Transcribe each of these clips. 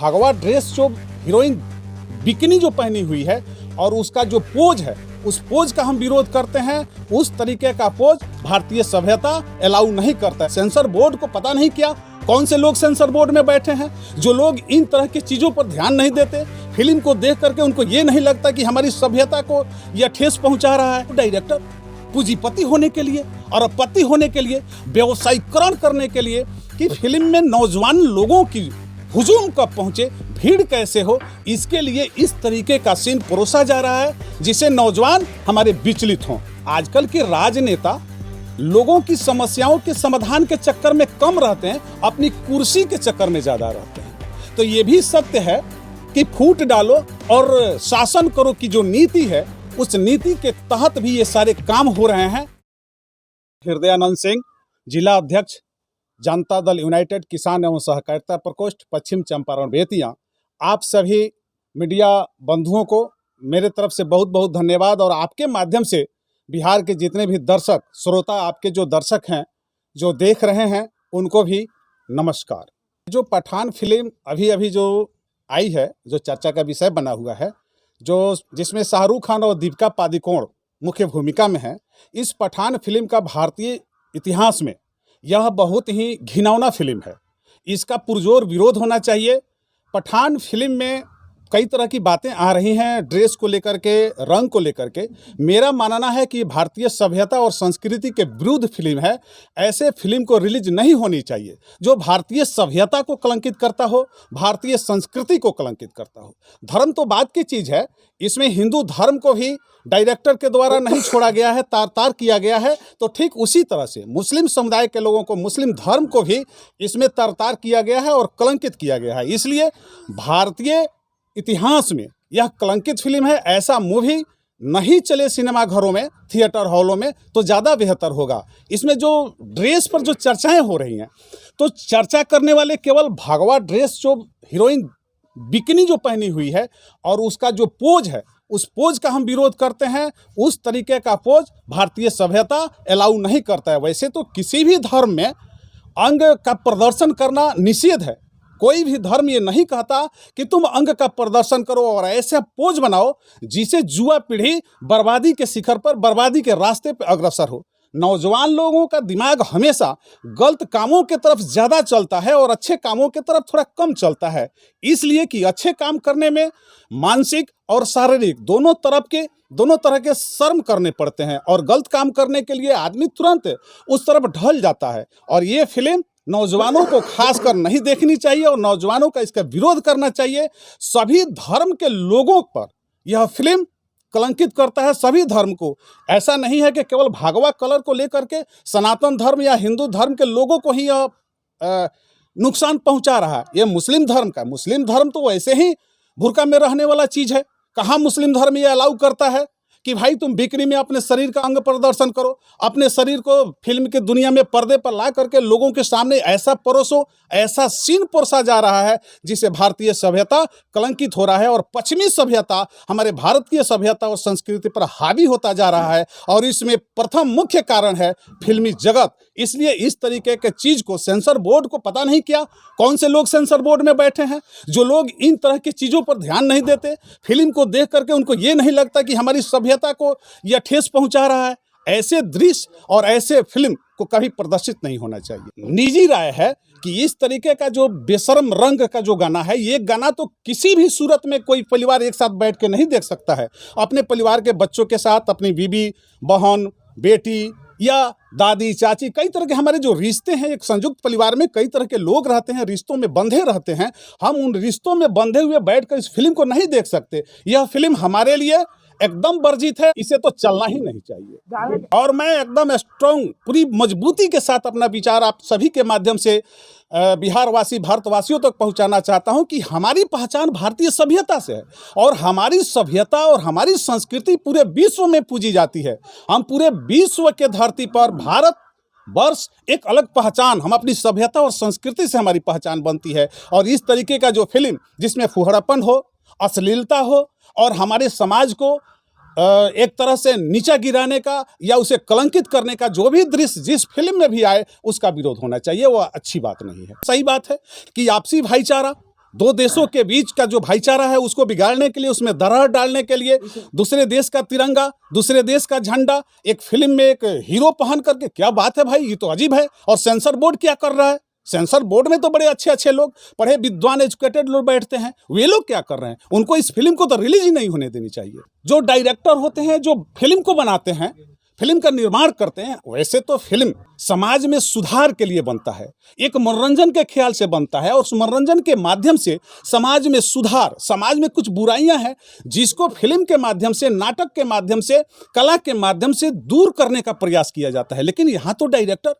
भगवा ड्रेस जो heroine bikini जो पहनी हुई है और उसका जो पोज है, उस पोज का हम विरोध करते हैं। उस तरीके का पोज भारतीय सभ्यता अलाउ नहीं करता है। सेंसर बोर्ड को पता नहीं क्या कौन से लोग सेंसर बोर्ड में बैठे हैं, जो लोग इन तरह की चीज़ों पर ध्यान नहीं देते। फिल्म को देख करके उनको ये नहीं लगता कि हमारी सभ्यता को यह ठेस पहुंचा रहा है। डायरेक्टर पूंजीपति होने के लिए और पति होने के लिए, व्यवसायीकरण करने के लिए कि फिल्म में नौजवान लोगों की हुजूम कब पहुंचे, भीड़ कैसे हो, इसके लिए इस तरीके का सीन परोसा जा रहा है जिससे नौजवान हमारे विचलित हों। आजकल के राजनेता लोगों की समस्याओं के समाधान के चक्कर में कम रहते हैं, अपनी कुर्सी के चक्कर में ज़्यादा रहते हैं। तो ये भी सत्य है कि फूट डालो और शासन करो की जो नीति है, उस नीति के तहत भी ये सारे काम हो रहे हैं। हृदयानंद सिंह, जिला अध्यक्ष, जनता दल यूनाइटेड किसान एवं सहकारिता प्रकोष्ठ, पश्चिम चंपारण बेतिया। आप सभी मीडिया बंधुओं को मेरे तरफ से बहुत बहुत धन्यवाद और आपके माध्यम से बिहार के जितने भी दर्शक श्रोता, आपके जो दर्शक हैं जो देख रहे हैं, उनको भी नमस्कार। जो पठान फिल्म अभी अभी जो आई है, जो चर्चा का विषय बना हुआ है, जो जिसमें शाहरुख खान और दीपिका पादुकोण मुख्य भूमिका में है, इस पठान फिल्म का भारतीय इतिहास में यह बहुत ही घिनौना फिल्म है। इसका पुरजोर विरोध होना चाहिए। पठान फिल्म में कई तरह की बातें आ रही हैं, ड्रेस को लेकर के, रंग को लेकर के। मेरा मानना है कि भारतीय सभ्यता और संस्कृति के विरुद्ध फिल्म है। ऐसे फिल्म को रिलीज नहीं होनी चाहिए जो भारतीय सभ्यता को कलंकित करता हो, भारतीय संस्कृति को कलंकित करता हो। धर्म तो बात की चीज़ है, इसमें हिंदू धर्म को भी डायरेक्टर के द्वारा नहीं छोड़ा गया है, तार तार किया गया है। तो ठीक उसी तरह से मुस्लिम समुदाय के लोगों को, मुस्लिम धर्म को भी इसमें तार तार किया गया है और कलंकित किया गया है। इसलिए भारतीय इतिहास में यह कलंकित फिल्म है। ऐसा मूवी नहीं चले सिनेमा घरों में, थिएटर हॉलों में, तो ज़्यादा बेहतर होगा। इसमें जो ड्रेस पर जो चर्चाएं हो रही हैं, तो चर्चा करने वाले केवल भगवा ड्रेस जो हीरोइन बिकिनी जो पहनी हुई है और उसका जो पोज है, उस पोज का हम विरोध करते हैं। उस तरीके का पोज भारतीय सभ्यता अलाउ नहीं करता है। वैसे तो किसी भी धर्म में अंग का प्रदर्शन करना निषेध है। कोई भी धर्म ये नहीं कहता कि तुम अंग का प्रदर्शन करो और ऐसे पोज बनाओ जिसे युवा पीढ़ी बर्बादी के शिखर पर, बर्बादी के रास्ते पर अग्रसर हो। नौजवान लोगों का दिमाग हमेशा गलत कामों के तरफ ज़्यादा चलता है और अच्छे कामों के तरफ थोड़ा कम चलता है। इसलिए कि अच्छे काम करने में मानसिक और शारीरिक दोनों तरह के श्रम करने पड़ते हैं और गलत काम करने के लिए आदमी तुरंत उस तरफ ढल जाता है। और ये फिल्म नौजवानों को खासकर नहीं देखनी चाहिए और नौजवानों का इसका विरोध करना चाहिए। सभी धर्म के लोगों पर यह फिल्म कलंकित करता है, सभी धर्म को। ऐसा नहीं है कि केवल भगवा कलर को लेकर के सनातन धर्म या हिंदू धर्म के लोगों को ही यह नुकसान पहुंचा रहा है। यह मुस्लिम धर्म तो वैसे ही बुर्का में रहने वाला चीज़ है। कहाँ मुस्लिम धर्म ये अलाउ करता है कि भाई तुम बिक्री में अपने शरीर का अंग प्रदर्शन करो, अपने शरीर को फिल्म की दुनिया में पर्दे पर ला करके लोगों के सामने ऐसा परोसो, ऐसा सीन परोसा जा रहा है जिससे भारतीय सभ्यता कलंकित हो रहा है और पश्चिमी सभ्यता हमारे भारतीय सभ्यता और संस्कृति पर हावी होता जा रहा है। और इसमें प्रथम मुख्य कारण है फिल्मी जगत। इसलिए इस तरीके के चीज़ को सेंसर बोर्ड को पता नहीं क्या कौन से लोग सेंसर बोर्ड में बैठे हैं, जो लोग इन तरह की चीज़ों पर ध्यान नहीं देते। फिल्म को देख करके उनको ये नहीं लगता कि हमारी सभ्यता को यह ठेस पहुंचा रहा है। ऐसे दृश्य और ऐसे फिल्म को कभी प्रदर्शित नहीं होना चाहिए। निजी राय है कि इस तरीके का जो बेशर्म रंग का जो गाना है, ये गाना तो किसी भी सूरत में कोई परिवार एक साथ बैठ के नहीं देख सकता है। अपने परिवार के बच्चों के साथ, अपनी बीवी, बहन, बेटी या दादी, चाची, कई तरह के हमारे जो रिश्ते हैं, एक संयुक्त परिवार में कई तरह के लोग रहते हैं, रिश्तों में बंधे रहते हैं। हम उन रिश्तों में बंधे हुए बैठकर इस फिल्म को नहीं देख सकते। यह फिल्म हमारे लिए एकदम वर्जित है, इसे तो चलना ही नहीं चाहिए। और मैं एकदम स्ट्रॉन्ग, पूरी मजबूती के साथ अपना विचार आप सभी के माध्यम से बिहारवासी, भारतवासियों तक पहुंचाना चाहता हूं कि हमारी पहचान भारतीय सभ्यता से है और हमारी सभ्यता और हमारी संस्कृति पूरे विश्व में पूजी जाती है। हम पूरे विश्व के धरती पर, भारत वर्ष एक अलग पहचान, हम अपनी सभ्यता और संस्कृति से हमारी पहचान बनती है। और इस तरीके का जो फिल्म जिसमें फुहड़पन हो, अश्लीलता हो और हमारे समाज को एक तरह से नीचा गिराने का या उसे कलंकित करने का जो भी दृश्य जिस फिल्म में भी आए, उसका विरोध होना चाहिए। वो अच्छी बात नहीं है। सही बात है कि आपसी भाईचारा दो देशों के बीच का जो भाईचारा है उसको बिगाड़ने के लिए, उसमें दरार डालने के लिए दूसरे देश का तिरंगा, दूसरे देश का झंडा एक फिल्म में एक हीरो पहन करके, क्या बात है भाई, ये तो अजीब है। और सेंसर बोर्ड क्या कर रहा है? सेंसर बोर्ड में तो बड़े अच्छे अच्छे लोग, पढ़े विद्वान एजुकेटेड लोग बैठते हैं, वे लोग क्या कर रहे हैं? उनको इस फिल्म को तो रिलीज ही नहीं होने देनी चाहिए। जो डायरेक्टर होते हैं, जो फिल्म को बनाते हैं, फिल्म का निर्माण करते हैं, वैसे तो फिल्म समाज में सुधार के लिए बनता है, एक मनोरंजन के ख्याल से बनता है, और उस मनोरंजन के माध्यम से समाज में सुधार, समाज में कुछ बुराइयां हैं जिसको फिल्म के माध्यम से, नाटक के माध्यम से, कला के माध्यम से दूर करने का प्रयास किया जाता है। लेकिन यहाँ तो डायरेक्टर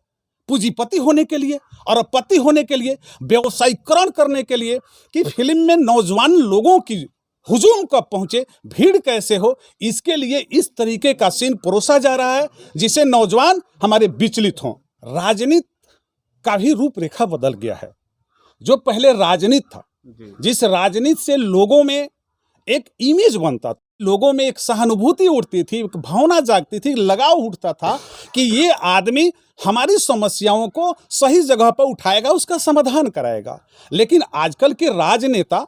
पूंजीपति होने के लिए, अरबपति होने के लिए, व्यवसायीकरण करने के लिए कि फिल्म में नौजवान लोगों की हुजूम कब पहुंचे, भीड़ कैसे हो, इसके लिए इस तरीके का सीन परोसा जा रहा है जिससे नौजवान हमारे विचलित हों। राजनीति का भी रूपरेखा बदल गया है। जो पहले राजनीति था, जिस राजनीति से लोगों में एक इमेज बनता था, लोगों में एक सहानुभूति उठती थी, एक भावना जागती थी, लगाव उठता था कि ये आदमी हमारी समस्याओं को सही जगह पर उठाएगा, उसका समाधान कराएगा। लेकिन आजकल के राजनेता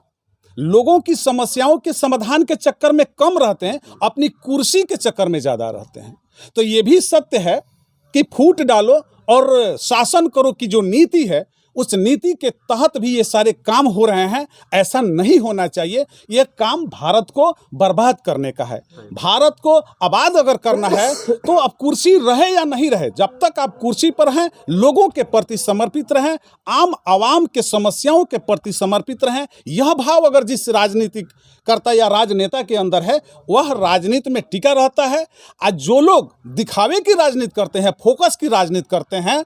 लोगों की समस्याओं के समाधान के चक्कर में कम रहते हैं, अपनी कुर्सी के चक्कर में ज़्यादा रहते हैं। तो ये भी सत्य है कि फूट डालो और शासन करो की जो नीति है, उस नीति के तहत भी ये सारे काम हो रहे हैं। ऐसा नहीं होना चाहिए। ये काम भारत को बर्बाद करने का है। भारत को आबाद अगर करना है तो अब कुर्सी रहे या नहीं रहे, जब तक आप कुर्सी पर हैं, लोगों के प्रति समर्पित रहें, आम आवाम के समस्याओं के प्रति समर्पित रहें। यह भाव अगर जिस राजनीतिक करता या राजनेता के अंदर है, वह राजनीति में टिका रहता है। आज जो लोग दिखावे की राजनीति करते हैं, फोकस की राजनीति करते हैं,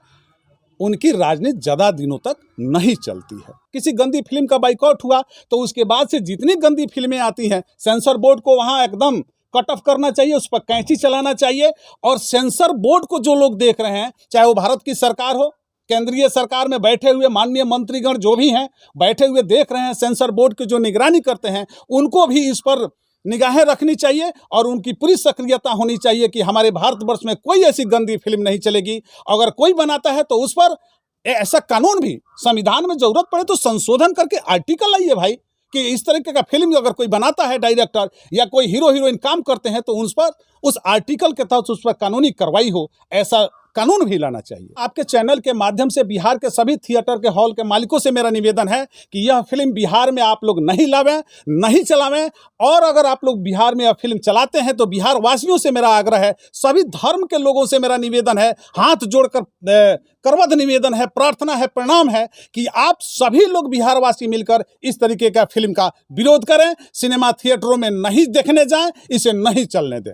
उनकी राजनीति ज़्यादा दिनों तक नहीं चलती है। किसी गंदी फिल्म का बाइकआउट हुआ तो उसके बाद से जितनी गंदी फिल्में आती हैं, सेंसर बोर्ड को वहाँ एकदम कट ऑफ करना चाहिए, उस पर कैंची चलाना चाहिए। और सेंसर बोर्ड को जो लोग देख रहे हैं, चाहे वो भारत की सरकार हो, केंद्रीय सरकार में बैठे हुए माननीय मंत्रीगण जो भी हैं, बैठे हुए देख रहे हैं, सेंसर बोर्ड की जो निगरानी करते हैं, उनको भी इस पर निगाहें रखनी चाहिए और उनकी पूरी सक्रियता होनी चाहिए कि हमारे भारतवर्ष में कोई ऐसी गंदी फिल्म नहीं चलेगी। अगर कोई बनाता है तो उस पर ऐसा कानून भी, संविधान में जरूरत पड़े तो संशोधन करके आर्टिकल लाइए भाई, कि इस तरीके का फिल्म अगर कोई बनाता है, डायरेक्टर या कोई हीरो हीरोइन काम करते हैं, तो उस पर उस आर्टिकल के तहत उस पर कानूनी कार्रवाई हो, ऐसा कानून भी लाना चाहिए। आपके चैनल के माध्यम से बिहार के सभी थिएटर के हॉल के मालिकों से मेरा निवेदन है कि यह फिल्म बिहार में आप लोग नहीं लावें, नहीं चलावें। और अगर आप लोग बिहार में यह फिल्म चलाते हैं तो बिहार वासियों से मेरा आग्रह है, सभी धर्म के लोगों से मेरा निवेदन है, हाथ जोड़कर करवध निवेदन है, प्रार्थना है, प्रणाम है कि आप सभी लोग बिहारवासी मिलकर इस तरीके का फिल्म का विरोध करें, सिनेमा थिएटरों में नहीं देखने जाएं, इसे नहीं चलने दें।